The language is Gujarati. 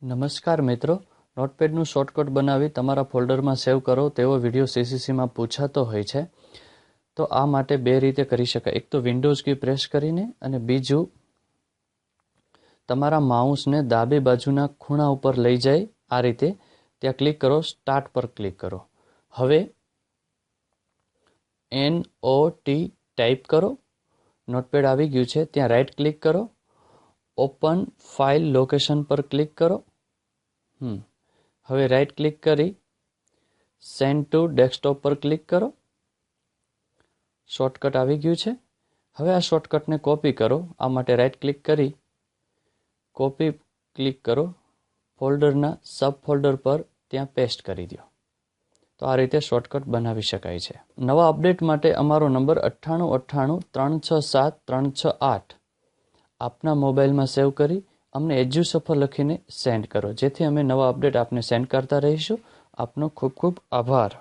નમસ્કાર મિત્રો, નોટપેડનું શોર્ટકટ બનાવી તમારા ફોલ્ડરમાં સેવ કરો તેવો વિડીયો સીસીસીમાં પૂછાતો હોય છે. તો આ માટે બે રીતે કરી શકાય. એક તો વિન્ડોઝ કી પ્રેસ કરીને અને બીજું તમારા માઉસને ડાબી બાજુના ખૂણા ઉપર લઈ જાય આ રીતે ત્યાં ક્લિક કરો, સ્ટાર્ટ પર ક્લિક કરો. હવે NOT ટાઈપ કરો, નોટપેડ આવી ગયું છે. ત્યાં રાઈટ ક્લિક કરો, ઓપન ફાઇલ લોકેશન પર ક્લિક કરો. હવે રાઈટ ક્લિક કરી સેન્ડ ટુ ડેસ્કટોપ પર ક્લિક કરો. શોર્ટકટ આવી ગયું છે. હવે આ શોર્ટકટને કોપી કરો. આ માટે રાઈટ ક્લિક કરી કોપી ક્લિક કરો, ફોલ્ડરના સબ ફોલ્ડર પર ત્યાં પેસ્ટ કરી દો. તો આ રીતે શોર્ટકટ બનાવી શકાય છે. નવા અપડેટ માટે અમારો નંબર 9898367368 આપના મોબાઈલમાં સેવ કરી અમને એજ્યુસફર લખીને સેન્ડ કરો, જેથી અમે નવા અપડેટ આપને સેન્ડ કરતા રહીશું. આપનો ખૂબ ખૂબ આભાર.